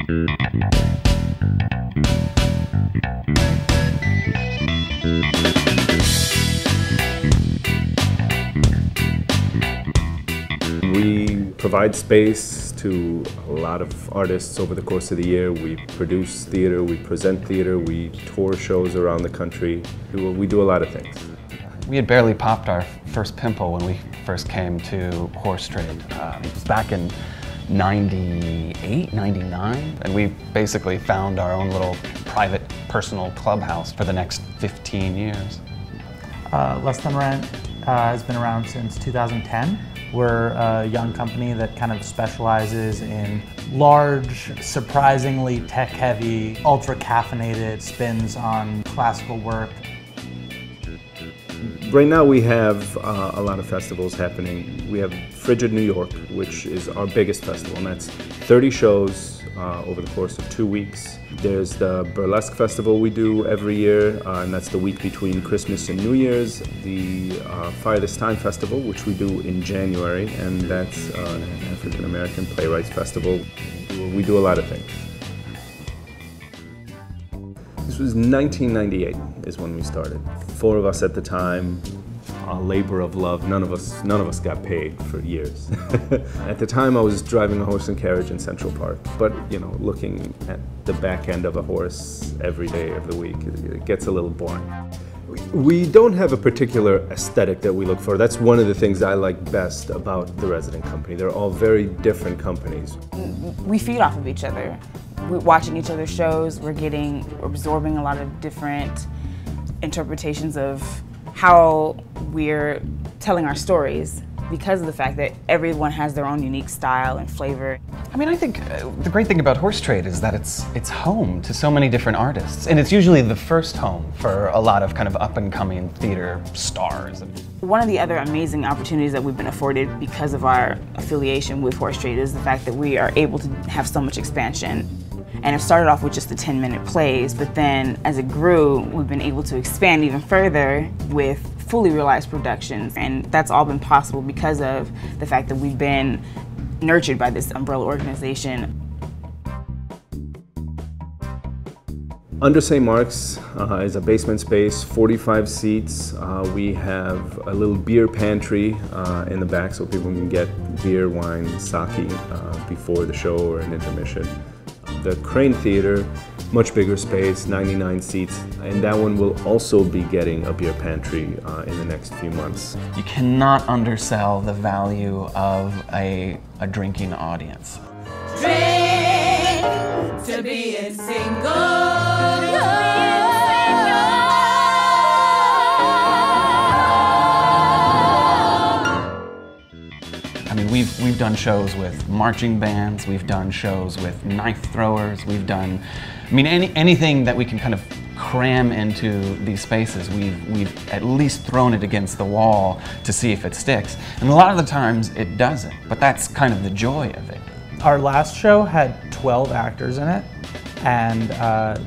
We provide space to a lot of artists over the course of the year. We produce theater, we present theater, we tour shows around the country. We do a lot of things. We had barely popped our first pimple when we first came to Horse Trade. It was back in 98, 99, and we basically found our own little private personal clubhouse for the next 15 years. Less Than Rent has been around since 2010. We're a young company that kind of specializes in large, surprisingly tech-heavy, ultra-caffeinated spins on classical work. Right now we have a lot of festivals happening. We have Frigid New York, which is our biggest festival, and that's 30 shows over the course of 2 weeks. There's the Burlesque Festival we do every year, and that's the week between Christmas and New Year's. The Fire This Time Festival, which we do in January, and that's an African American Playwrights Festival. We do a lot of things. This was 1998 is when we started. 4 of us at the time, a labor of love. None of us got paid for years. At the time I was driving a horse and carriage in Central Park, but you know, looking at the back end of a horse every day of the week, it gets a little boring. We don't have a particular aesthetic that we look for. That's one of the things I like best about the resident company. They're all very different companies. We feed off of each other. We're watching each other's shows, we're absorbing a lot of different interpretations of how we're telling our stories because of the fact that everyone has their own unique style and flavor. I mean, I think the great thing about Horse Trade is that it's home to so many different artists, and it's usually the first home for a lot of kind of up-and-coming theater stars. One of the other amazing opportunities that we've been afforded because of our affiliation with Horse Trade is the fact that we are able to have so much expansion. And it started off with just the 10-minute plays, but then as it grew, we've been able to expand even further with fully realized productions. And that's all been possible because of the fact that we've been nurtured by this umbrella organization. Under St. Mark's is a basement space, 45 seats. We have a little beer pantry in the back so people can get beer, wine, sake before the show or an intermission. The Crane Theater, much bigger space, 99 seats, and that one will also be getting a beer pantry in the next few months. You cannot undersell the value of a drinking audience. Drink to being single. I mean, we've done shows with marching bands, we've done shows with knife throwers, we've done, I mean, anything that we can kind of cram into these spaces, we've at least thrown it against the wall to see if it sticks. And a lot of the times it doesn't, but that's kind of the joy of it. Our last show had 12 actors in it, and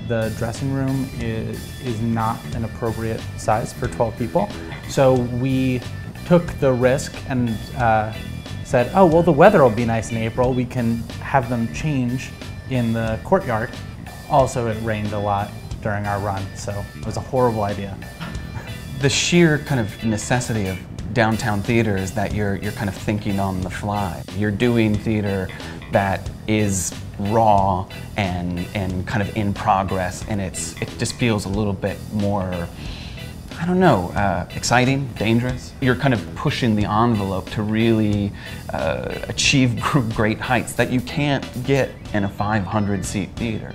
the dressing room is not an appropriate size for 12 people. So we took the risk and said, oh, well, the weather will be nice in April. We can have them change in the courtyard. Also, it rained a lot during our run, so it was a horrible idea. The sheer kind of necessity of downtown theater is that you're kind of thinking on the fly. You're doing theater that is raw and kind of in progress, and it just feels a little bit more, I don't know, exciting, dangerous. You're kind of pushing the envelope to really achieve great heights that you can't get in a 500-seat theater.